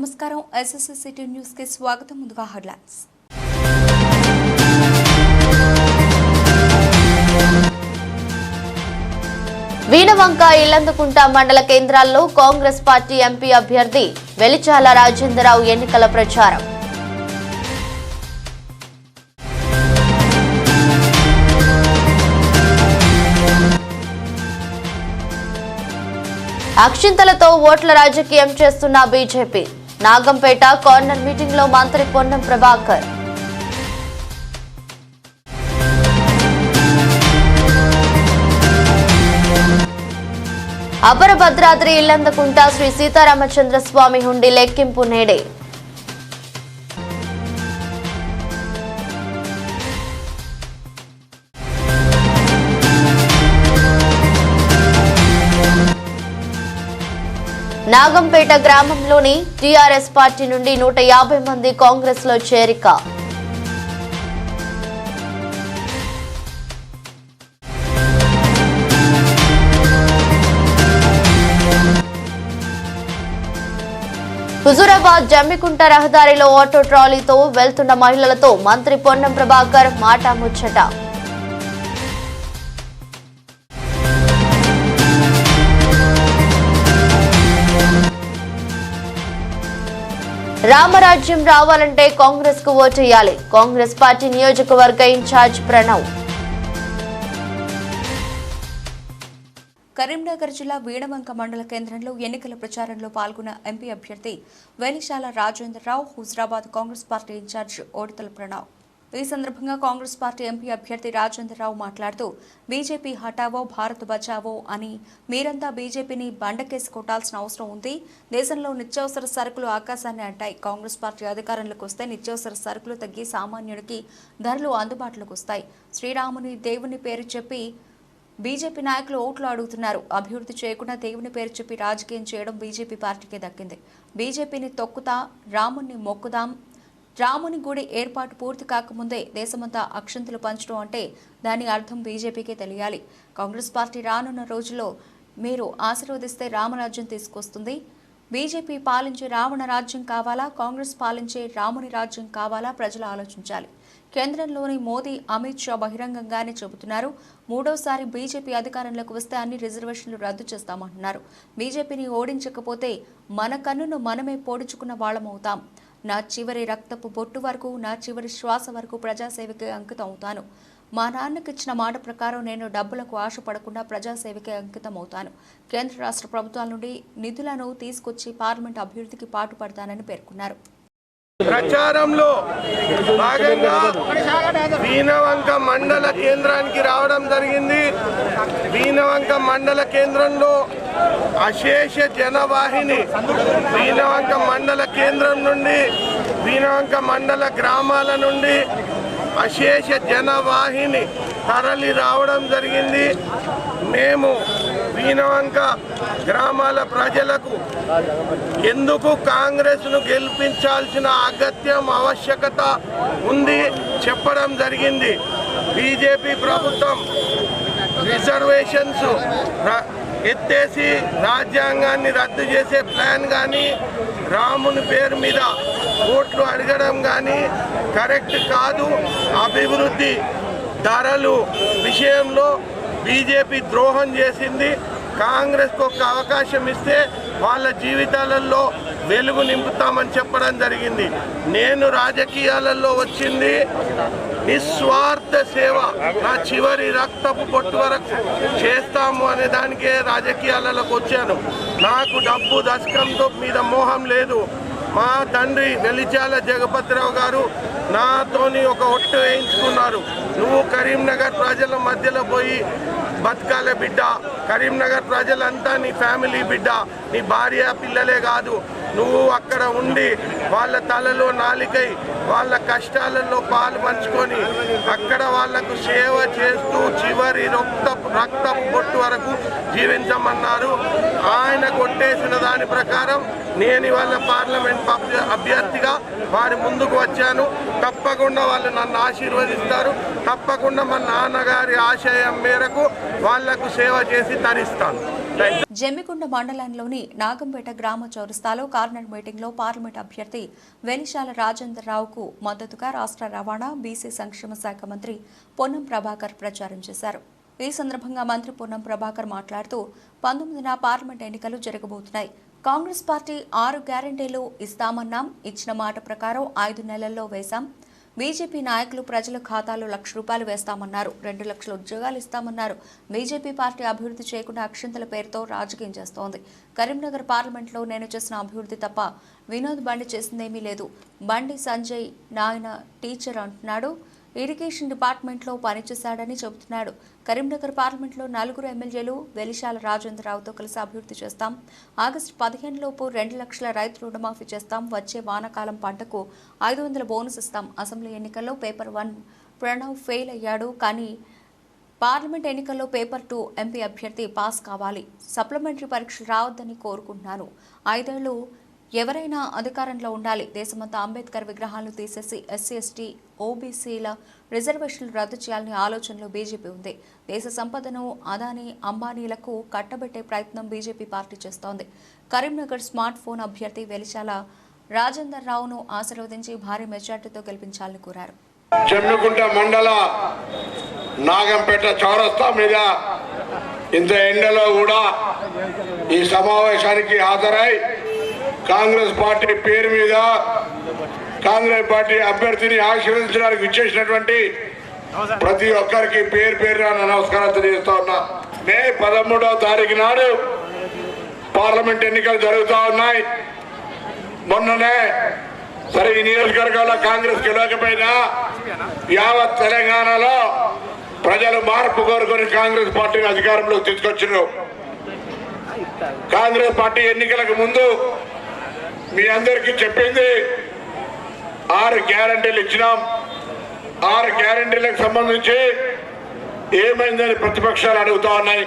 నమస్కారం SSC city news కి స్వాగతం. ముందుగా హెడ్లైన్స్. వీణవంక ఇల్లందుకుంట మండల కేంద్రాల్లో కాంగ్రెస్ పార్టీ ఎంపీ అభ్యర్థి వెలిచాల రాజేంద్రరావు ఎన్నికల ప్రచారం. అక్షింతలతో ఓట్ల రాజకీయం చేస్తున్న బీజేపీ. నాగంపేట కార్నర్ మీటింగ్ లో మంత్రి పొన్నం ప్రభాకర్. అపర భద్రాద్రి ఇల్లందుకుంట శ్రీ సీతారామచంద్రస్వామి హుండీ లెక్కింపు నేడే. నాగంపేట గ్రామంలోని టీఆర్ఎస్ పార్టీ నుండి 150 మంది కాంగ్రెస్ లో చేరిక. హుజూరాబాద్ జమ్మికుంట రహదారిలో ఆటో ట్రాలీతో వెళ్తున్న మహిళలతో మంత్రి పొన్నం ప్రభాకర్ మాటాముచ్చట. రామరాజ్యం రావాలంటే కాంగ్రెస్ కు ఓటేయాలి. కాంగ్రెస్ పార్టీ నియోజకవర్గ ఇన్ఛార్జ్ ప్రణవ్. కరీంనగర్ జిల్లా వీణవంక మండల కేంద్రంలో ఎన్నికల ప్రచారంలో పాల్గొన్న ఎంపీ అభ్యర్థి వెలిశాల రాజేంద్రరావు, హుజూరాబాద్ కాంగ్రెస్ పార్టీ ఇన్ఛార్జ్ ఓడితల ప్రణవ్. ఈ సందర్భంగా కాంగ్రెస్ పార్టీ ఎంపీ అభ్యర్థి రాజేంద్రరావు మాట్లాడుతూ బీజేపీ హటావో భారత్ బచావో అని మీరంతా బీజేపీని బండకేసి కొట్టాల్సిన అవసరం ఉంది. దేశంలో నిత్యావసర సరుకులు ఆకాశాన్ని అంటాయి. కాంగ్రెస్ పార్టీ అధికారంలోకి వస్తే నిత్యావసర సరుకులు తగ్గి సామాన్యుడికి ధరలు అందుబాటులోకి వస్తాయి. శ్రీరాముని దేవుని పేరు చెప్పి బీజేపీ నాయకులు ఓట్లు అడుగుతున్నారు. అభివృద్ధి చేయకుండా దేవుని పేరు చెప్పి రాజకీయం చేయడం బీజేపీ పార్టీకి దక్కింది. బీజేపీని తొక్కుతా, రాముణ్ణి మొక్కుదాం. రాముని గుడి ఏర్పాటు పూర్తి కాకముందే దేశమంతా అక్షంతలు పంచడం అంటే దాని అర్థం బీజేపీకే తెలియాలి. కాంగ్రెస్ పార్టీ రానున్న రోజుల్లో మీరు ఆశీర్వదిస్తే రామరాజ్యం తీసుకొస్తుంది. బీజేపీ పాలించే రావణ రాజ్యం కావాలా, కాంగ్రెస్ పాలించే రాముని రాజ్యం కావాలా, ప్రజలు ఆలోచించాలి. కేంద్రంలోని మోదీ, అమిత్ షా బహిరంగంగానే చెబుతున్నారు. మూడోసారి బీజేపీ అధికారంలోకి వస్తే అన్ని రిజర్వేషన్లు రద్దు చేస్తామంటున్నారు. బీజేపీని ఓడించకపోతే మన కన్నును మనమే పొడుచుకున్న వాళ్ళమవుతాం. నా చివరి రక్తపు బొట్టు వరకు, నా చివరి శ్వాస వరకు ప్రజాసేవకే అంకితం అవుతాను. మా నాన్నకిచ్చిన మాట ప్రకారం నేను డబ్బులకు ఆశపడకుండా ప్రజాసేవకే అంకితం అవుతాను. కేంద్ర రాష్ట్ర ప్రభుత్వాల నుండి నిధులను తీసుకొచ్చి పార్లమెంట్ అభివృద్ధికి పాటుపడతానని పేర్కొన్నారు. ప్రచారంలో భాగంగా వీణవంక మండల కేంద్రానికి రావడం జరిగింది. వీణవంక మండల కేంద్రంలో అశేష జనవాహిని వీణవంక మండల కేంద్రం నుండి, వీణవంక మండల గ్రామాల నుండి అశేష జనవాహిని తరలి రావడం జరిగింది. మేము వీణవంక గ్రామాల ప్రజలకు ఎందుకు కాంగ్రెస్ను గెలిపించాల్సిన అగత్యం, ఆవశ్యకత ఉంది చెప్పడం జరిగింది. బీజేపీ ప్రభుత్వం రిజర్వేషన్స్ ఎత్తేసి రాజ్యాంగాన్ని రద్దు చేసే ప్లాన్ కానీ, రాముని పేరు మీద ఓట్లు అడగడం కానీ కరెక్ట్ కాదు. అభివృద్ధి ధరలు విషయంలో బీజేపీ ద్రోహం చేసింది. కాంగ్రెస్కు ఒక అవకాశం ఇస్తే వాళ్ళ జీవితాలలో వెలుగు నింపుతామని చెప్పడం జరిగింది. నేను రాజకీయాలలో వచ్చింది నిస్వార్థ సేవ, నా చివరి రక్తపు పొట్టు వరకు చేస్తాము అనే దానికే రాజకీయాలలోకి వచ్చాను. నాకు డబ్బు దశకంతో మీద మోహం లేదు. మా తండ్రి వెలిచాల జగపతిరావు గారు నాతోని ఒక ఒట్టు వేయించుకున్నారు. నువ్వు కరీంనగర్ ప్రజల మధ్యలో పోయి బతకాలే బిడ్డ, కరీంనగర్ ప్రజలంతా నీ ఫ్యామిలీ బిడ్డ, నీ భార్య పిల్లలే కాదు, నువ్వు అక్కడ ఉండి వాళ్ళ తలలో నాలికై వాళ్ళ కష్టాలలో పాలు పంచుకొని అక్కడ వాళ్లకు సేవ చేస్తూ చివరి రక్తపు బొట్టు వరకు జీవించమన్నారు. ఆయన కొట్టేసిన దాని ప్రకారం నేను ఇవాళ పార్లమెంట్ అభ్యర్థిగా వారి ముందుకు వచ్చాను. తప్పకుండా వాళ్ళు నన్ను ఆశీర్వదిస్తారు. తప్పకుండా మా నాన్నగారి ఆశయం మేరకు వాళ్లకు సేవ చేసి తరిస్తాను. జమ్మికుంట మండలంలోని నాగంపేట గ్రామ చౌరస్తాలో కార్నర్ మీటింగ్లో పార్లమెంట్ అభ్యర్థి వెలిశాల రాజేందర్ రావుకు మద్దతుగా రాష్ట్ర రవాణా బీసీ సంక్షేమ శాఖ మంత్రి పొన్నం ప్రభాకర్ ప్రచారం చేశారు. ఈ సందర్భంగా మంత్రి పొన్నం ప్రభాకర్ మాట్లాడుతూ 19న పార్లమెంట్ ఎన్నికలు జరగబోతున్నాయి. కాంగ్రెస్ పార్టీ 6 గ్యారెంటీలు ఇస్తామన్నాం, ఇచ్చిన మాట ప్రకారం 5 నెలల్లో వేశాం. బీజేపీ నాయకులు ప్రజల ఖాతాలో ₹1,00,000 వేస్తామన్నారు, 2 లక్షల ఉద్యోగాలు ఇస్తామన్నారు. బీజేపీ పార్టీ అభివృద్ధి చేయకుండా అక్షంతల పేరుతో రాజకీయం చేస్తోంది. కరీంనగర్ పార్లమెంట్లో నేను చేసిన అభివృద్ధి తప్ప వినోద్ బండి చేసిందేమీ లేదు. బండి సంజయ్ నాయన టీచర్ అంటున్నాడు, ఇరిగేషన్ డిపార్ట్మెంట్లో పనిచేశాడని చెబుతున్నాడు. కరీంనగర్ పార్లమెంట్లో 4 ఎమ్మెల్యేలు వెలిశాల రాజేందర్ రావుతో కలిసి అభివృద్ధి చేస్తాం. ఆగస్టు 15 లోపు 2 లక్షల రైతు రుణమాఫీ చేస్తాం. వచ్చే వానాకాలం పంటకు 500 బోనస్ ఇస్తాం. అసెంబ్లీ ఎన్నికల్లో పేపర్ 1 ప్రణవ్ ఫెయిల్ అయ్యాడు, కానీ పార్లమెంట్ ఎన్నికల్లో పేపర్ 2 ఎంపీ అభ్యర్థి పాస్ కావాలి. సప్లిమెంటరీ పరీక్షలు రావద్దని కోరుకుంటున్నాను. 5 ఏళ్లు ఎవరైనా అధికారంలో ఉండాలి. దేశమంతా అంబేద్కర్ విగ్రహాలను తీసేసి ఎస్సీ ఎస్టీ ఓబీసీల రిజర్వేషన్లు రద్దు చేయాలనే ఆలోచనలో బీజేపీ ఉంది. దేశ సంపదను అదానీ అంబానీలకు కట్టబెట్టే ప్రయత్నం బీజేపీ పార్టీ చేస్తోంది. కరీంనగర్ స్మార్ట్ ఫోన్ అభ్యర్థి వెలిశాల రాజేందర్ రావును ఆశీర్వదించి భారీ మెజార్టీతో గెలిపించాలని కోరారు. జమ్మికుంట మండల నాగంపేట చౌరస్తా మీద ఇంత ఎండలో కూడా ఈ సమావేశానికి హాజరై కాంగ్రెస్ పార్టీ పేరు మీద కాంగ్రెస్ పార్టీ అభ్యర్థిని ఆశీర్వదించడానికి విచ్చేసినటువంటి ప్రతి ఒక్కరికి పేరు పేరున నమస్కారం తెలియజేస్తా ఉన్నా. మే 13వ తారీఖు నాడు పార్లమెంట్ ఎన్నికలు జరుగుతూ ఉన్నాయి. మొన్ననే సరే ఈ నియోజకవర్గంలో కాంగ్రెస్ గెలవకపోయినా యావత్ తెలంగాణలో ప్రజలు మార్పు కోరుకొని కాంగ్రెస్ పార్టీని అధికారంలోకి తీసుకొచ్చారు. కాంగ్రెస్ పార్టీ ఎన్నికలకు ముందు మీ అందరికీ చెప్పింది 6 గ్యారంటీలు ఇచ్చినాం. 6 గ్యారంటీలకు సంబంధించి ఏమైందని ప్రతిపక్షాలు అడుగుతా ఉన్నాయి.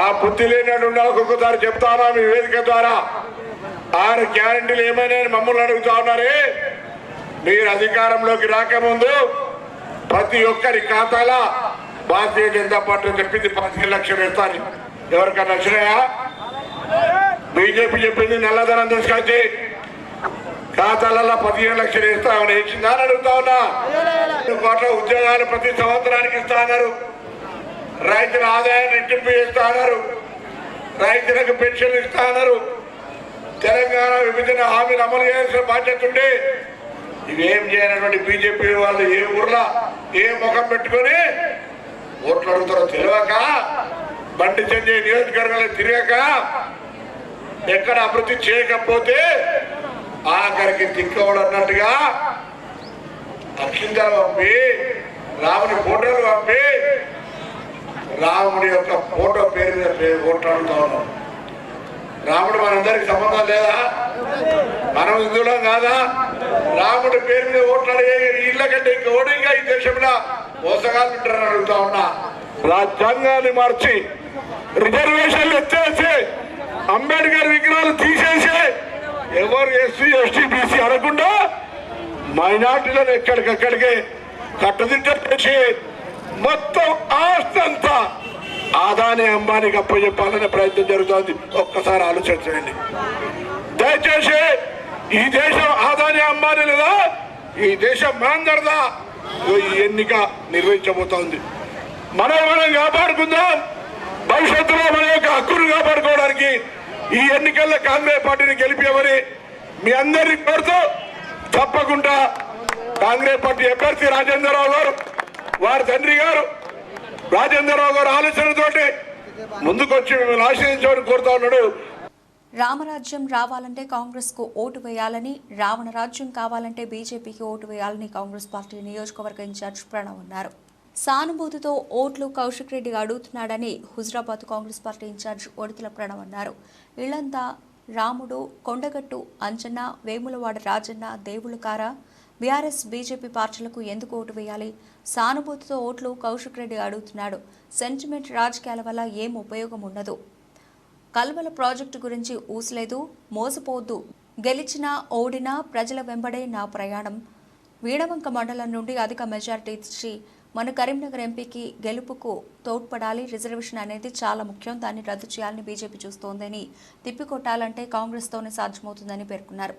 ఆ బుద్ధి లేనట్టు ఒక్కొక్కసారి చెప్తా ఉన్నా మీ వేదిక ద్వారా. 6 గ్యారంటీలు ఏమైనా మమ్మల్ని అడుగుతా ఉన్నారే. మీరు అధికారంలోకి రాకముందు ప్రతి ఒక్కరి ఖాతాలో భారతీయ జనతా పార్టీ చెప్పింది 15 లక్షలు ఇస్తాను. ఎవరికన్నా వచ్చినాయా? బీజేపీ చెప్పింది నల్లధనం తీసుకొచ్చి ఖాతాలలో 15 లక్షలు ఇస్తామని ఇచ్చిందా అని అడుగుతా ఉన్నా. 2 కోట్ల ఉద్యోగాలు ప్రతి సంవత్సరానికి ఇస్తా అన్నారు. రైతుల ఆదాయాన్ని రెట్టింపు చేస్తా అన్నారు. రైతులకు పెన్షన్లు ఇస్తా అన్నారు. తెలంగాణ విభజన హామీలు అమలు చేయాల్సిన బాధ్యత ఉంటే ఇవేం చేయనటువంటి బీజేపీ వాళ్ళు ఏ ఊర్లో ఏ ముఖం పెట్టుకొని ఓట్లు అడుగుతారో తెలియక, బండి సంజయ్ నియోజకవర్గాలు తిరగక, ఎక్కడ అభివృద్ధి చేయకపోతే ఆఖరికి దిక్కవడు అన్నట్టుగా అక్షింతలు పంపి రాముని ఫోటోలు పంపి రాముడి యొక్క ఫోటో పేరు మీద ఓట్లు అడుగుతా ఉన్నాం. రాముడు మనందరికి సంబంధం లేదా? మనం హిందువులం కాదా? రాముడి పేరు మీద ఓట్లు అడిగే ఇళ్ళ కంటే ఇంకా ఓడిగా ఈ దేశంలో మోసగాళ్ళు ఉంటారని అడుగుతా ఉన్నా. రాజ్యాంగాన్ని మార్చి రిజర్వేషన్లు ఎత్తేసి అంబేద్కర్ విగ్రహాలు తీసేసి ఎవరు ఎస్సీ ఎస్టీ బీసీ అనకుండా మైనార్టీలను ఎక్కడికక్కడికి కట్టుదిట్ట చేసి మొత్తం ఆస్తంతా అదానీ అంబానీకి అప్పచెప్పాలనే ప్రయత్నం జరుగుతోంది. ఒక్కసారి ఆలోచించండి దయచేసి. ఈ దేశం అదానీ అంబానీలదా? ఈ దేశం మనందరిదా? ఈ ఎన్నిక నిర్వహించబోతోంది. మనం కాపాడుకుందాం. భవిష్యత్తులో మన యొక్క హక్కును కాపాడుకోవడానికి ఈ ఎన్నికల్లో కాంగ్రెస్ పార్టీని గెలిపేమని మీ అందరినీ కోరుతూ, తప్పకుండా కాంగ్రెస్ పార్టీ అభ్యర్థి రాజేంద్రరావు గారు, వారి తండ్రి గారు రాజేంద్రరావు గారు ఆలోచనతోటి ముందుకొచ్చి మిమ్మల్ని ఆశీర్వదించమని కోరుతా ఉన్నాడు. రామరాజ్యం రావాలంటే కాంగ్రెస్ కు ఓటు వేయాలని, రావణ రాజ్యం కావాలంటే బీజేపీకి ఓటు వేయాలని కాంగ్రెస్ పార్టీ నియోజకవర్గ ఇన్ఛార్జ్ ప్రణవ్ అన్నారు. సానుభూతితో ఓట్లు కౌశిక్ రెడ్డి అడుగుతున్నాడని హుజరాబాద్ కాంగ్రెస్ పార్టీ ఇన్ఛార్జ్ ఒడితల ప్రణవ్ అన్నారు. ఇళ్లంతా రాముడు, కొండగట్టు అంజన్న, వేములవాడ రాజన్న, దేవులకార బీఆర్ఎస్ బీజేపీ పార్టీలకు ఎందుకు ఓటు వేయాలి? సానుభూతితో ఓట్లు కౌశిక్ రెడ్డి అడుగుతున్నాడు. సెంటిమెంట్ రాజకీయాల వల్ల ఏం ఉపయోగం ఉండదు. కల్వల ప్రాజెక్టు గురించి ఊసలేదు, మోసపోవద్దు. గెలిచినా ఓడినా ప్రజల వెంబడే నా ప్రయాణం. వీణవంక మండలం నుండి అధిక మెజార్టీ ఇచ్చి మన కరీంనగర్ ఎంపీకి గెలుపుకు తోడ్పడాలి. రిజర్వేషన్ అనేది చాలా ముఖ్యం. దాన్ని రద్దు చేయాలని బీజేపీ చూస్తోందని, తిప్పికొట్టాలంటే కాంగ్రెస్తోనే సాధ్యమవుతుందని పేర్కొన్నారు.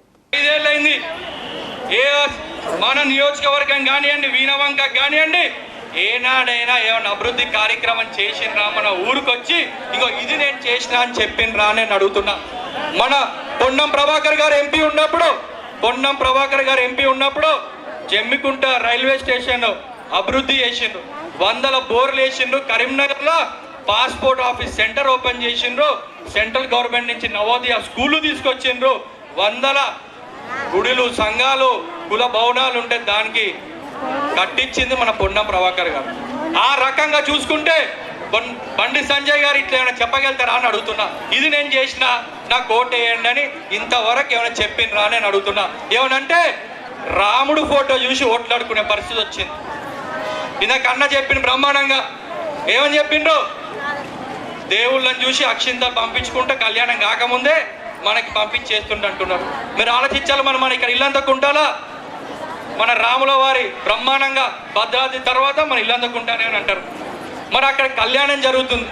మన నియోజకవర్గం కానివ్వండి, వీణవంక కానివ్వండి, ఏనాడైనా ఏమైనా అభివృద్ధి కార్యక్రమం చేసిండ్రా మన ఊరికొచ్చి ఇగో ఇది నేను చేసినా అని చెప్పిండ్రా నేను అడుగుతున్నా. మన పొన్నం ప్రభాకర్ గారు ఎంపీ ఉన్నప్పుడు జమ్మికుంట రైల్వే స్టేషన్ అభివృద్ధి చేసిండ్రు, 100 బోర్లు వేసిండ్రు. కరీంనగర్లో పాస్పోర్ట్ ఆఫీస్ సెంటర్ ఓపెన్ చేసిండ్రు. సెంట్రల్ గవర్నమెంట్ నుంచి నవోదయ స్కూళ్ళు తీసుకొచ్చిండ్రు. 100 గుడిలు, సంఘాలు, కుల భవనాలు ఉంటే దానికి కట్టించింది మన పొన్నం ప్రభాకర్ గారు. ఆ రకంగా చూసుకుంటే బండి సంజయ్ గారు ఇట్లా ఏమైనా చెప్పగలుగుతారా అని అడుగుతున్నా. ఇది నేను చేసిన, నాకు ఓటు వేయండి అని ఇంతవరకు ఏమైనా చెప్పిండ్రా అని అడుగుతున్నా. ఏమనంటే రాముడు ఫోటో చూసి ఓట్లాడుకునే పరిస్థితి వచ్చింది. ఇందాకన్నా చెప్పిండు బ్రహ్మాండంగా. ఏమని చెప్పిండ్రు? దేవుళ్ళని చూసి అక్షింతలు పంపించుకుంటే కళ్యాణం కాకముందే మనకి పంపించేస్తుండంటున్నారు. మీరు ఆలోచించాలి. మన ఇక్కడ ఇల్లంతకుంటాలా, మన రాముల వారి బ్రహ్మాండంగా భద్రాద్రి తర్వాత మన ఇల్లంతకుంటానే అని అంటారు. మరి అక్కడ కళ్యాణం జరుగుతుంది.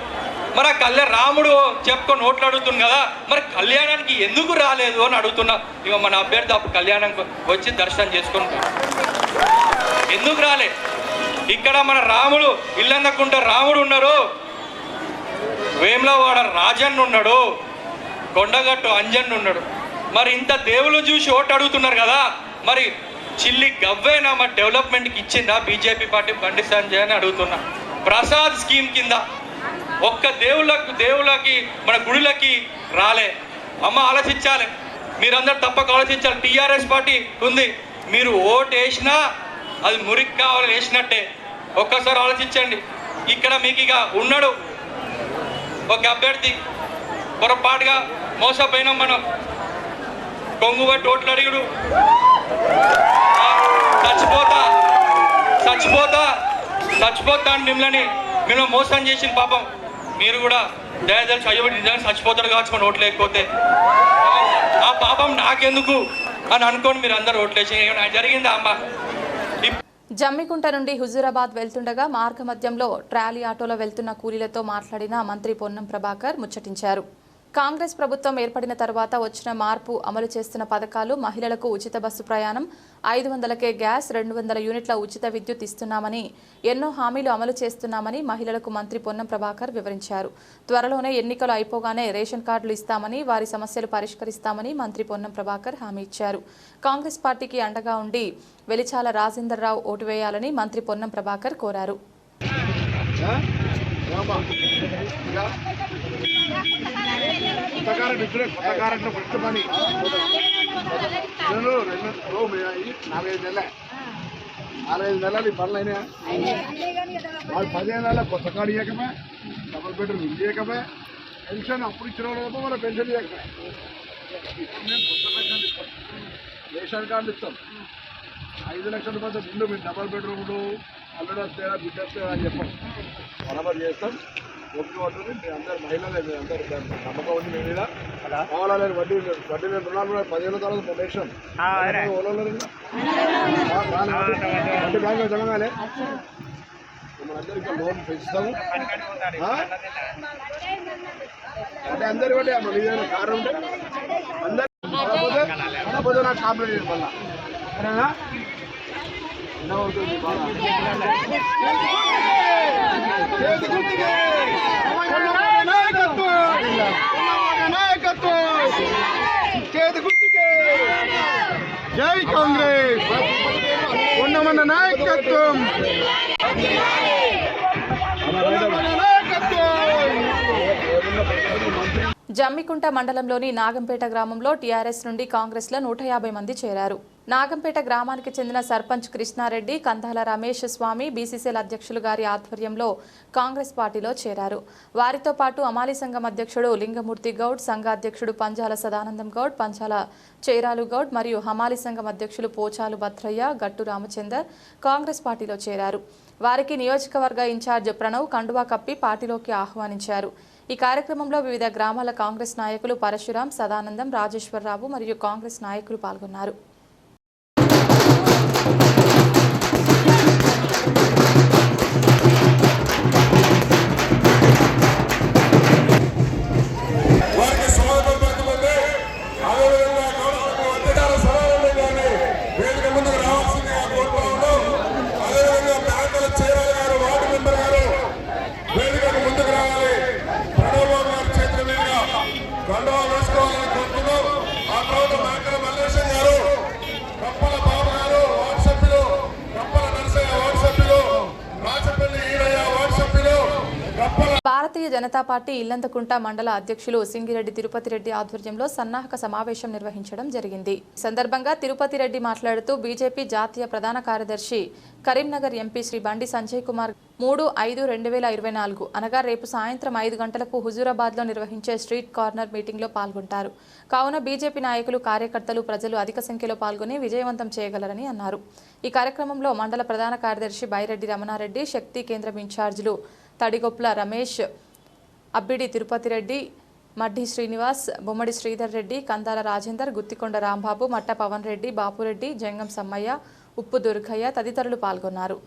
మరి ఆ రాముడు చెప్పుకొని ఓట్లు అడుగుతుంది కదా, మరి కళ్యాణానికి ఎందుకు రాలేదు అని అడుగుతున్నా. ఇక మన అభ్యర్థి అప్పుడు కళ్యాణం వచ్చి దర్శనం చేసుకొని ఎందుకు రాలే? ఇక్కడ మన రాముడు ఇల్లందకుంట రాముడు ఉన్నారు, వేములవాడ రాజన్న ఉన్నాడు, కొండగట్టు అంజన్ ఉన్నాడు. మరి ఇంత దేవుళ్ళు చూసి ఓటు అడుగుతున్నారు కదా, మరి చిల్లి గవ్వేనా మరి డెవలప్మెంట్కి ఇచ్చిందా బీజేపీ పార్టీ బండి సంజయ్ అని అడుగుతున్నా. ప్రసాద్ స్కీమ్ కింద ఒక్క దేవుళ్ళకి మన గుడిలకి రాలే. అమ్మ ఆలోచించాలి, మీరందరూ తప్పక ఆలోచించాలి. టీఆర్ఎస్ పార్టీ ఉంది, మీరు ఓటు వేసినా అది మురికి కావాలని వేసినట్టే. ఒక్కసారి ఆలోచించండి. ఇక్కడ మీకు ఇక ఉన్నాడు ఒక అభ్యర్థి, పొరపాటుగా మోసపోయినాం మనం, కొంగుబట్టి ఓట్లు అడిగుడు, చచ్చిపోతా అని మిమ్మల్ని మోసం చేసిన పాపం. మీరు కూడా దయదలిచి అయ్యో నిజంగా చచ్చిపోతాడు కావచ్చు మన ఓట్లు లేకపోతే, ఆ పాపం నాకెందుకు అని అనుకోని మీరు అందరూ ఓట్లేసి ఏమైనా జరిగిందా అమ్మ? జమ్మికుంట నుండి హుజూరాబాద్ వెళ్తుండగా మార్గ మధ్యంలో ట్రాలీ ఆటోలో వెళ్తున్న కూలీలతో మాట్లాడిన మంత్రి పొన్నం ప్రభాకర్ ముచ్చటించారు. కాంగ్రెస్ ప్రభుత్వం ఏర్పడిన తర్వాత వచ్చిన మార్పు, అమలు చేస్తున్న పథకాలు, మహిళలకు ఉచిత బస్సు ప్రయాణం, 500కే గ్యాస్, 200 యూనిట్ల ఉచిత విద్యుత్ ఇస్తున్నామని, ఎన్నో హామీలు అమలు చేస్తున్నామని మహిళలకు మంత్రి పొన్నం ప్రభాకర్ వివరించారు. త్వరలోనే ఎన్నికలు అయిపోగానే రేషన్ కార్డులు ఇస్తామని, వారి సమస్యలు పరిష్కరిస్తామని మంత్రి పొన్నం ప్రభాకర్ హామీ ఇచ్చారు. కాంగ్రెస్ పార్టీకి అండగా ఉండి వెలిచాల రాజేందర్ రావు ఓటు వేయాలని మంత్రి పొన్నం ప్రభాకర్ కోరారు. నాలుగైదు నెలలు ఈ పనులు అయినా వాళ్ళు 15 నెలల కొత్త కార్డు ఇవ్వకమే, డబుల్ బెడ్రూమ్ ఇల్లు ఇవ్వకమే, పెన్షన్ అప్పుడు ఇచ్చిన వాళ్ళు మన పెన్షన్ ఇవ్వకమే. ఇప్పుడు మేము కొత్త పెన్షన్ ఇస్తాం, రేషన్ కార్డులు ఇస్తాం. 5 లక్షల రూపాయలు ముందు మీరు డబుల్ బెడ్రూమ్లు అల్లుడు వస్తాయా బిడ్డ వస్తాయా అని చెప్పాం, బరాబర్ చేస్తాం. ఒప్పుకోవట్లేదు. మీ అందరు మహిళలే, మీ అందరు నమ్మకం ఉంది మీ మీద. కావాలని వడ్డీ లేని రుణాలు కూడా 15 తర్వాత పొందేశాం. వడ్డీ బ్యాంకులో జమగానే మనందరికీ లోన్ పెంచుతాము. అంటే అందరి బట్టి ఏదైనా కారణం ఉంటే అందరూ కాకపోతే నాకు కాంప్లైంట్ చేయండి మళ్ళా. సరేనా? అవుతుంది జై కాంగ్రెస్, ఉన్నమన్న నాయకత్వం. జమ్మికుంట మండలంలోని నాగంపేట గ్రామంలో టీఆర్ఎస్ నుండి కాంగ్రెస్లో 150 మంది చేరారు. నాగంపేట గ్రామానికి చెందిన సర్పంచ్ కృష్ణారెడ్డి, కందాల రమేష్ స్వామి బీసీసీఎల్ అధ్యక్షులు గారి ఆధ్వర్యంలో కాంగ్రెస్ పార్టీలో చేరారు. వారితో పాటు అమాలి సంఘం అధ్యక్షుడు లింగమూర్తి గౌడ్, సంఘ అధ్యక్షుడు పంజాల సదానందం గౌడ్, పంచాల చేరాలు గౌడ్ మరియు హమాలి సంఘం అధ్యక్షులు పోచాలు భద్రయ్య, గట్టు రామచందర్ కాంగ్రెస్ పార్టీలో చేరారు. వారికి నియోజకవర్గ ఇన్ఛార్జ్ ప్రణవ్ కండువా కప్పి పార్టీలోకి ఆహ్వానించారు. ఈ కార్యక్రమంలో వివిధ గ్రామాల కాంగ్రెస్ నాయకులు పరశురాం, సదానందం, రాజేశ్వరరావు మరియు కాంగ్రెస్ నాయకులు పాల్గొన్నారు. భారతీయ జనతా పార్టీ ఇల్లంతకుంట మండల అధ్యక్షులు సింగిరెడ్డి తిరుపతి రెడ్డి ఆధ్వర్యంలో సన్నాహక సమావేశం నిర్వహించడం జరిగింది. ఈ సందర్భంగా తిరుపతి రెడ్డి మాట్లాడుతూ బీజేపీ జాతీయ ప్రధాన కార్యదర్శి కరీంనగర్ ఎంపీ శ్రీ బండి సంజయ్ కుమార్ 3/5/2024 అనగా రేపు సాయంత్రం 5 గంటలకు హుజూరాబాద్లో నిర్వహించే స్ట్రీట్ కార్నర్ మీటింగ్లో పాల్గొంటారు. కావున బీజేపీ నాయకులు, కార్యకర్తలు, ప్రజలు అధిక సంఖ్యలో పాల్గొని విజయవంతం చేయగలరని అన్నారు. ఈ కార్యక్రమంలో మండల ప్రధాన కార్యదర్శి బైరెడ్డి రమణారెడ్డి, శక్తి కేంద్రం ఇన్ఛార్జీలు తడిగొప్ల రమేష్, అబ్బిడి తిరుపతి రెడ్డి, మడ్డి శ్రీనివాస్, బొమ్మడి శ్రీధర్ రెడ్డి, కందాల రాజేందర్, గుత్తికొండ రాంబాబు, మట్ట పవన్ రెడ్డి, బాపురెడ్డి, జంగం సమ్మయ్య, ఉప్పు దుర్గయ్య తదితరులు పాల్గొన్నారు.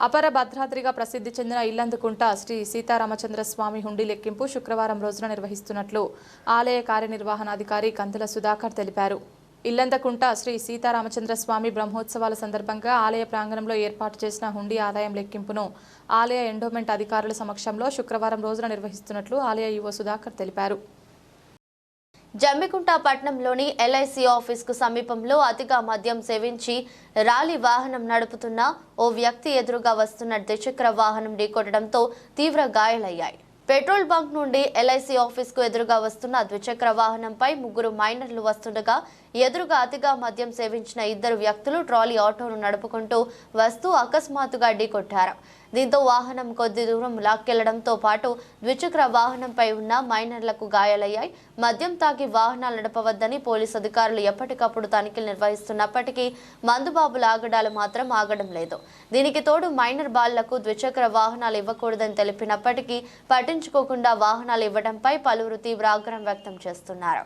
అపర భద్రాద్రిగా ప్రసిద్ధి చెందిన ఇల్లందుకుంట శ్రీ సీతారామచంద్ర స్వామి హుండీ లెక్కింపు శుక్రవారం రోజున నిర్వహిస్తున్నట్లు ఆలయ కార్యనిర్వహణాధికారి కందుల సుధాకర్ తెలిపారు. ఇల్లందకుంట శ్రీ సీతారామచంద్ర స్వామి బ్రహ్మోత్సవాల సందర్భంగా ఆలయ ప్రాంగణంలో ఏర్పాటు చేసిన హుండీ ఆదాయం లెక్కింపును ఆలయ ఎండోమెంట్ అధికారుల సమక్షంలో శుక్రవారం రోజున నిర్వహిస్తున్నట్లు ఆలయ ఈవో సుధాకర్ తెలిపారు. జమ్మికుంట పట్టణంలోని ఎల్ఐసి ఆఫీస్కు సమీపంలో అతిగా మద్యం సేవించి ర్యాలీ వాహనం నడుపుతున్న ఓ వ్యక్తి ఎదురుగా వస్తున్న ద్విచక్ర వాహనం ఢీకొట్టడంతో తీవ్ర గాయాలయ్యాయి. పెట్రోల్ బంక్ నుండి ఎల్ఐసి ఆఫీస్కు ఎదురుగా వస్తున్న ద్విచక్ర వాహనంపై 3 మైనర్లు వస్తుండగా ఎదురుగా అతిగా మద్యం సేవించిన 2 వ్యక్తులు ట్రాలీ ఆటోను నడుపుకుంటూ వస్తూ అకస్మాత్తుగా ఢీకొట్టారు. దీంతో వాహనం కొద్ది దూరం లాక్కెళ్లడంతో పాటు ద్విచక్ర వాహనంపై ఉన్న మైనర్లకు గాయాలయ్యాయి. మద్యం తాగి వాహనాలు నడపవద్దని పోలీసు అధికారులు ఎప్పటికప్పుడు తనిఖీలు నిర్వహిస్తున్నప్పటికీ మందుబాబుల ఆగడాలు మాత్రం ఆగడం లేదు. దీనికి తోడు మైనర్ బాలులకు ద్విచక్ర వాహనాలు ఇవ్వకూడదని తెలిపినప్పటికీ పట్టించుకోకుండా వాహనాలు ఇవ్వడంపై పలువురు తీవ్ర ఆగ్రహం వ్యక్తం చేస్తున్నారు.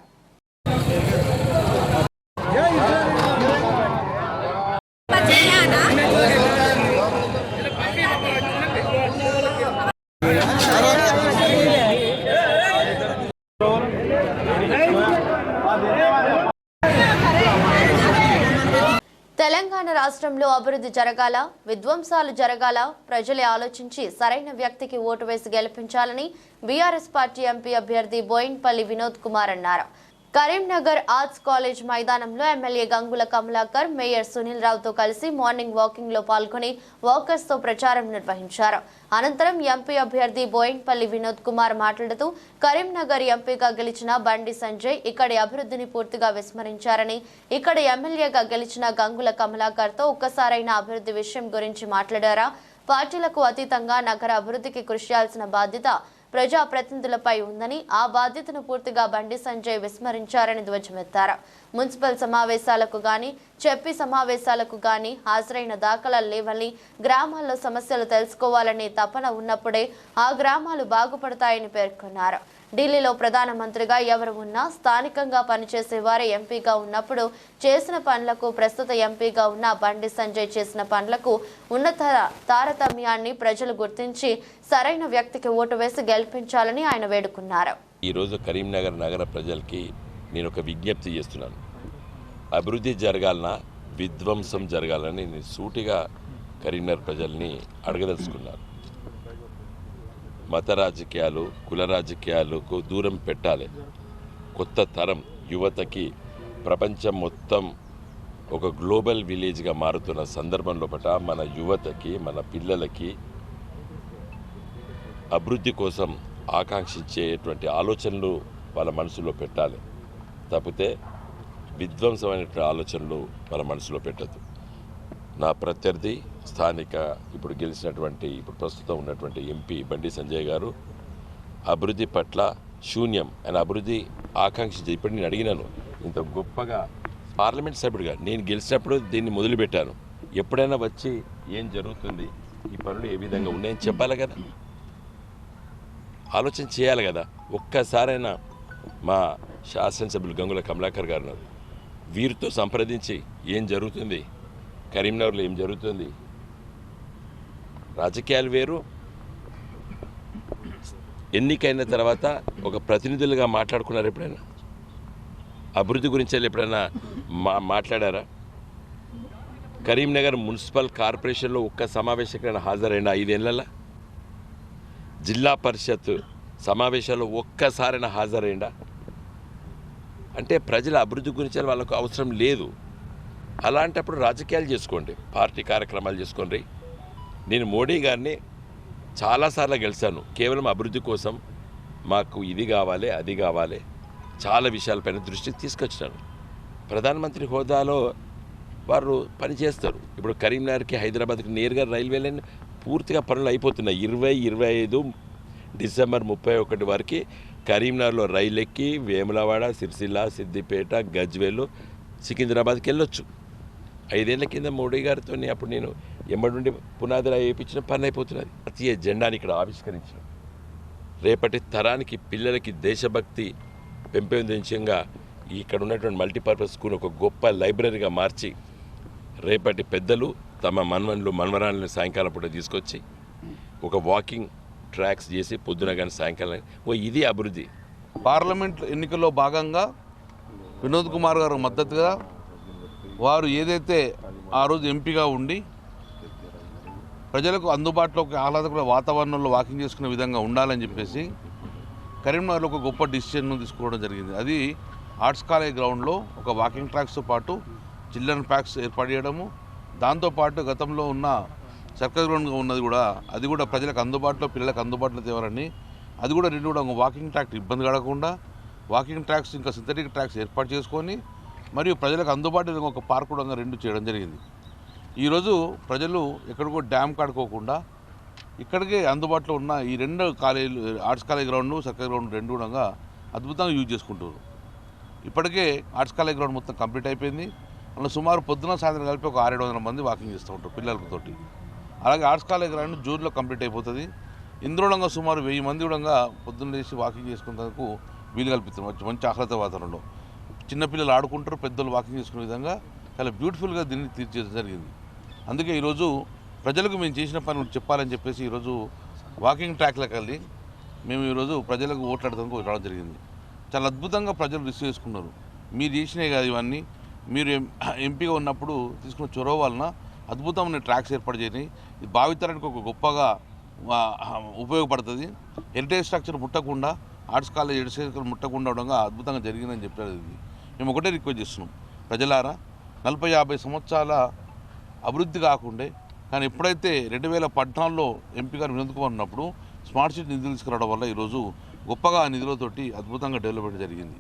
తెలంగాణ రాష్ట్రంలో అభివృద్ధి జరగాల, విధ్వంసాలు జరగాల, ప్రజలే ఆలోచించి సరైన వ్యక్తికి ఓటు వేసి గెలిపించాలని బీఆర్ఎస్ పార్టీ ఎంపీ అభ్యర్థి బోయిన్పల్లి వినోద్ కుమార్ అన్నారు. కరీంనగర్ ఆర్ట్స్ కాలేజ్ మైదానంలో ఎమ్మెల్యే గంగుల కమలాకర్, మేయర్ సునీల్ రావుతో కలిసి మార్నింగ్ వాకింగ్ లో పాల్గొని వాకర్స్ తో ప్రచారం నిర్వహించారు. అనంతరం ఎంపీ అభ్యర్థి బోయిన్పల్లి వినోద్ కుమార్ మాట్లాడుతూ కరీంనగర్ ఎంపీగా గెలిచిన బండి సంజయ్ ఇక్కడి అభివృద్ధిని పూర్తిగా విస్మరించారని, ఇక్కడ ఎమ్మెల్యేగా గెలిచిన గంగుల కమలాకర్ తో ఒక్కసారైనా అభివృద్ధి విషయం గురించి మాట్లాడారా? పార్టీలకు అతీతంగా నగర అభివృద్ధికి కృషి చేయాల్సిన బాధ్యత ప్రజాప్రతినిధులపై ఉందని, ఆ బాధ్యతను పూర్తిగా బండి సంజయ్ విస్మరించారని ధ్వజమెత్తారు. మున్సిపల్ సమావేశాలకు గాని, చెప్పి సమావేశాలకు గాని హాజరైన దాఖలాలు లేవని, గ్రామాల్లో సమస్యలు తెలుసుకోవాలనే తపన ఉన్నప్పుడే ఆ గ్రామాలు బాగుపడతాయని పేర్కొన్నారు. ఢిల్లీలో ప్రధానమంత్రిగా ఎవరు ఉన్నా స్థానికంగా పనిచేసే వారే ఎంపీగా ఉన్నప్పుడు చేసిన పనులకు, ప్రస్తుత ఎంపీగా ఉన్న బండి సంజయ్ చేసిన పనులకు ఉన్నత తారతమ్యాన్ని ప్రజలు గుర్తించి సరైన వ్యక్తికి ఓటు వేసి గెలిపించాలని ఆయన వేడుకున్నారు. ఈరోజు కరీంనగర్ నగర ప్రజలకి నేను ఒక విజ్ఞప్తి చేస్తున్నాను. అభివృద్ధి జరగాలన్నా విధ్వంసం జరగాలని నేను సూటిగా కరీంనగర్ ప్రజల్ని అడగదలుచుకున్నాను. మత రాజకీయాలు, కుల రాజకీయాలకు దూరం పెట్టాలి. కొత్త తరం యువతకి ప్రపంచం మొత్తం ఒక గ్లోబల్ విలేజ్గా మారుతున్న సందర్భంలో మన యువతకి, మన పిల్లలకి అభివృద్ధి కోసం ఆకాంక్షించేటువంటి ఆలోచనలు వాళ్ళ మనసులో పెట్టాలి. తప్పితే విధ్వంసమైనటువంటి ఆలోచనలు వాళ్ళ మనసులో పెట్టద్దు. నా ప్రత్యర్థి స్థానిక ఇప్పుడు గెలిచినటువంటి, ఇప్పుడు ప్రస్తుతం ఉన్నటువంటి ఎంపీ బండి సంజయ్ గారు అభివృద్ధి పట్ల శూన్యం. ఆయన అభివృద్ధి ఆకాంక్షించి ఇప్పుడు నేను అడిగినాను, ఇంత గొప్పగా పార్లమెంట్ సభ్యుడిగా నేను గెలిచినప్పుడు దీన్ని మొదలుపెట్టాను. ఎప్పుడైనా వచ్చి ఏం జరుగుతుంది, ఈ పనులు ఏ విధంగా ఉన్నాయని చెప్పాలి కదా, ఆలోచన చేయాలి కదా. ఒక్కసారైనా మా శాసనసభ్యులు గంగుల కమలాకర్ గారు వీరితో సంప్రదించి ఏం జరుగుతుంది, కరీంనగర్లో ఏం జరుగుతుంది, రాజకీయాలు వేరు, ఎన్నికైన తర్వాత ఒక ప్రతినిధులుగా మాట్లాడుకున్నారు. ఎప్పుడైనా అభివృద్ధి గురించి ఎప్పుడైనా మాట్లాడారా? కరీంనగర్ మున్సిపల్ కార్పొరేషన్లో ఒక్క సమావేశకైనా హాజరైన 5 ఏళ్ళ, జిల్లా పరిషత్ సమావేశాల్లో ఒక్కసారైనా హాజరైందా? అంటే ప్రజల అభివృద్ధి గురించి వాళ్ళకు అవసరం లేదు. అలాంటప్పుడు రాజకీయాలు చేసుకోండి, పార్టీ కార్యక్రమాలు చేసుకోండి. నేను మోడీ గారిని చాలాసార్లు గెలిచాను. కేవలం అభివృద్ధి కోసం మాకు ఇది కావాలి అది కావాలి చాలా విషయాలపైన దృష్టికి తీసుకొచ్చినాను. ప్రధానమంత్రి హోదాలో వారు పనిచేస్తారు. ఇప్పుడు కరీంనగర్కి హైదరాబాద్కి నేరుగా రైల్వే లైన్ పూర్తిగా పనులు అయిపోతున్నాయి. 2025 డిసెంబర్ 31 వరకు కరీంనగర్లో రైలు ఎక్కి వేములవాడ, సిరిసిల్ల, సిద్దిపేట, గజ్వేలు, సికింద్రాబాద్కి వెళ్ళొచ్చు. 5 ఏళ్ల కింద మోడీ గారితో అప్పుడు నేను ఎమ్మడి పునాదులు వేయించిన పని అయిపోతున్నది. జాతీయ జెండాని ఇక్కడ ఆవిష్కరించిన రేపటి తరానికి పిల్లలకి దేశభక్తి పెంపొందించంగా ఇక్కడ ఉన్నటువంటి మల్టీపర్పస్ స్కూల్ ఒక గొప్ప లైబ్రరీగా మార్చి రేపటి పెద్దలు తమ మన్వన్లు మన్వరాలను సాయంకాలం పూట తీసుకొచ్చి ఒక వాకింగ్ ట్రాక్స్ చేసి పొద్దున కానీ సాయంకాలం ఇది అభివృద్ధి. పార్లమెంట్ ఎన్నికల్లో భాగంగా వినోద్ కుమార్ గారు మద్దతుగా వారు ఏదైతే ఆ రోజు ఎంపీగా ఉండి ప్రజలకు అందుబాటులోకి ఆహ్లాదకర వాతావరణంలో వాకింగ్ చేసుకునే విధంగా ఉండాలని చెప్పేసి కరీంనగర్లో ఒక గొప్ప డిసిషన్ను తీసుకోవడం జరిగింది. అది ఆర్ట్స్ కాలేజ్ గ్రౌండ్లో ఒక వాకింగ్ ట్రాక్స్తో పాటు చిల్డ్రన్ పార్క్స్ ఏర్పాటు చేయడము, దాంతోపాటు గతంలో ఉన్న సర్కస్ గ్రౌండ్గా ఉన్నది కూడా అది కూడా ప్రజలకు అందుబాటులో పిల్లలకు అందుబాటులో తేవాలని అది కూడా రెండు కూడా వాకింగ్ ట్రాక్ ఇబ్బంది కలగకుండా వాకింగ్ ట్రాక్స్ ఇంకా సింథటిక్ ట్రాక్స్ ఏర్పాటు చేసుకొని మరియు ప్రజలకు అందుబాటులో ఒక పార్క్ కూడా రెండు చేయడం జరిగింది. ఈరోజు ప్రజలు ఎక్కడికో డ్యామ్ కాడుకోకుండా ఇక్కడికే అందుబాటులో ఉన్న ఈ రెండు కాలేజీలు arts college ground circus ground రెండు కూడా అద్భుతంగా యూజ్ చేసుకుంటారు. ఇప్పటికే ఆర్ట్స్ కాలేజ్ గ్రౌండ్ మొత్తం కంప్లీట్ అయిపోయింది. అందులో సుమారు పొద్దున సాయంత్రం కలిపి ఒక 600-700 మంది వాకింగ్ చేస్తూ ఉంటారు పిల్లలతోటి. అలాగే ఆర్ట్స్ కాలేజ్ గ్రౌండ్ జూన్లో కంప్లీట్ అయిపోతుంది. ఇందులో సుమారు 1000 మంది కూడా పొద్దున్న లేచి వాకింగ్ చేసుకునేందుకు వీలు కల్పిస్తారు. మంచి ఆహ్లాద వాతావరణంలో చిన్నపిల్లలు ఆడుకుంటారు, పెద్దలు వాకింగ్ చేసుకునే విధంగా చాలా బ్యూటిఫుల్గా దీన్ని తీర్చేయడం జరిగింది. అందుకే ఈరోజు ప్రజలకు మేము చేసిన పని చెప్పాలని చెప్పేసి ఈరోజు వాకింగ్ ట్రాక్లకు వెళ్ళి మేము ఈరోజు ప్రజలకు ఓట్లాడడానికి రావడం జరిగింది. చాలా అద్భుతంగా ప్రజలు రిసీవ్ చేసుకున్నారు. మీరు చేసినాయి కాదు ఇవన్నీ, మీరు ఎంపీగా ఉన్నప్పుడు తీసుకున్న చొరవ వలన అద్భుతమైన ట్రాక్స్ ఏర్పాటు చేసినాయి. ఇది భావితరానికి ఒక గొప్పగా ఉపయోగపడుతుంది. హెరిటేజ్ స్ట్రక్చర్ ముట్టకుండా ఆర్ట్స్ కాలేజ్ హెరిటేజ్ ముట్టకుండా ఉండగా అద్భుతంగా జరిగిందని చెప్పారు. ఇది మేము ఒకటే రిక్వెస్ట్ చేస్తున్నాం, ప్రజలారా 40-50 సంవత్సరాల అభివృద్ధి కాకుండా కానీ ఎప్పుడైతే 2014లో ఎంపీ గారు వినోద్ కుమార్ ఉన్నప్పుడు స్మార్ట్ సిటీ నిధులు తీసుకురావడం వల్ల ఈరోజు గొప్పగా ఆ నిధులతోటి అద్భుతంగా డెవలప్మెంట్ జరిగింది.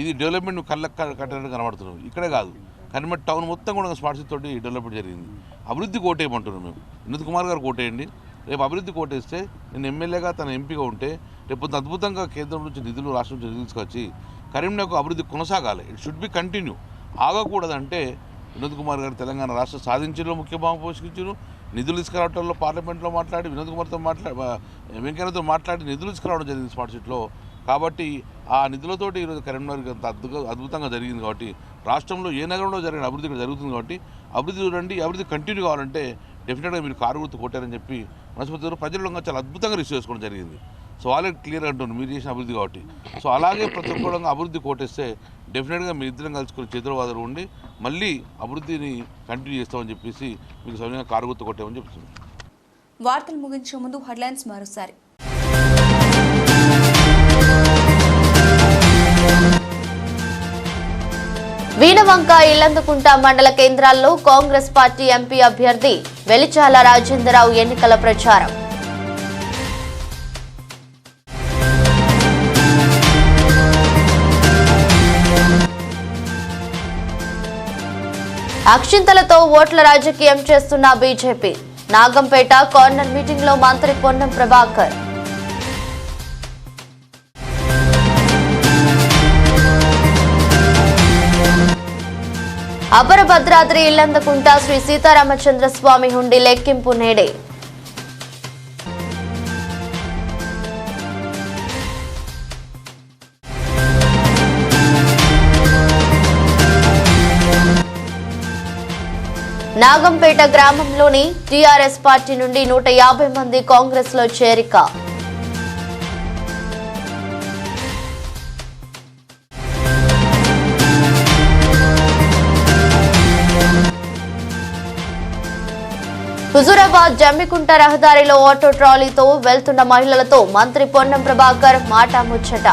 ఇది డెవలప్మెంట్ కళ్ళకు కట్టడానికి కనబడుతున్నాం. ఇక్కడే కాదు కరీంనగర్ టౌన్ మొత్తం కూడా స్మార్ట్ సిటీ తోటి డెవలప్మెంట్ జరిగింది. అభివృద్ధి కోటేయమంటున్నాం మేము. వినోద్ కుమార్ గారు కోటేయండి. రేపు అభివృద్ధి కోటేస్తే నేను ఎమ్మెల్యేగా తన ఎంపీగా ఉంటే రేపు అద్భుతంగా కేంద్రం నుంచి నిధులు రాష్ట్రం నుంచి నిధులు తీసుకొచ్చి కరీంనగర్ అభివృద్ధి కొనసాగాలి. It should be continue. ఆగకూడదంటే వినోద్ కుమార్ గారు తెలంగాణ రాష్ట్రం సాధించడంలో ముఖ్య భాగం పోషించారు. నిధులు తీసుకురావడంలో పార్లమెంట్లో మాట్లాడి వినోద్ కుమార్తో వెంకయ్యతో మాట్లాడి నిధులు తీసుకురావడం జరిగింది స్మార్ట్ సిటీలో. కాబట్టి ఆ నిధులతోటి ఈరోజు కరీంనగర్ అంత అద్భుతంగా జరిగింది. కాబట్టి రాష్ట్రంలో ఏ నగరంలో జరిగిన అభివృద్ధి ఇక్కడ జరుగుతుంది. కాబట్టి అభివృద్ధి చూడండి, అభివృద్ధి కంటిన్యూ కావాలంటే డెఫినెట్గా మీరు కారు గుర్తు కొట్టారని చెప్పి మనస్ఫూర్తిగా ప్రజల్లో చాలా అద్భుతంగా రిసీవ్ చేసుకోవడం జరిగింది. సో వాళ్ళే క్లియర్గా అంటున్నారు మీరు చేసిన అభివృద్ధి కాబట్టి. సో అలాగే ప్రతి ఒక్కరు అభివృద్ధి కోటేస్తే డెఫినెట్గా మీ ఇద్దరం కలుసుకొని చేతులవాదలు ఉండి మళ్ళీ అభివృద్ధిని కంటిన్యూ చేస్తామని చెప్పేసి మీకు సౌన్యంగా కారు గుర్తు కొట్టామని చెప్తున్నాం. వార్తలు ముగించే ముందు హెడ్లైన్స్ మరోసారి. వీణవంక ఇల్లందుకుంట మండల కేంద్రాల్లో కాంగ్రెస్ పార్టీ ఎంపీ అభ్యర్థి వెలిచాల రాజేంద్రరావు ఎన్నికల ప్రచారం. అక్షింతలతో ఓట్ల రాజకీయం చేస్తున్న బీజేపీ. నాగంపేట కార్నర్ మీటింగ్ లో మంత్రి పొన్నం ప్రభాకర్. అపర భద్రాద్రి ఇల్లందుకుంట శ్రీ సీతారామచంద్ర స్వామి హుండీ లెక్కింపు నేడే. నాగంపేట గ్రామంలోని టీఆర్ఎస్ పార్టీ నుండి 150 మంది కాంగ్రెస్ లో చేరిక. హుజూరాబాద్ జమ్మికుంట రహదారిలో ఆటో ట్రాలీతో వెళ్తున్న మహిళలతో మంత్రి పొన్నం ప్రభాకర్ మాటాముచ్చట.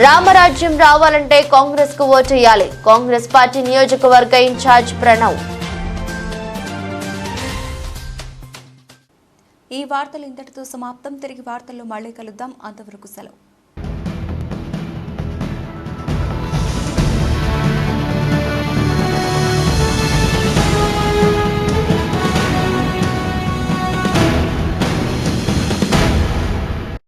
రామరాజ్యం రావాలంటే కాంగ్రెస్ కు ఓటేయాలి. కాంగ్రెస్ పార్టీ నియోజకవర్గ ఇన్ఛార్జ్ ప్రణవ్. ఈ వార్తలు ఇంతటితో సమాప్తం. తిరిగి వార్తల్లో మళ్ళీ కలుద్దాం. అంతవరకు సెలవు.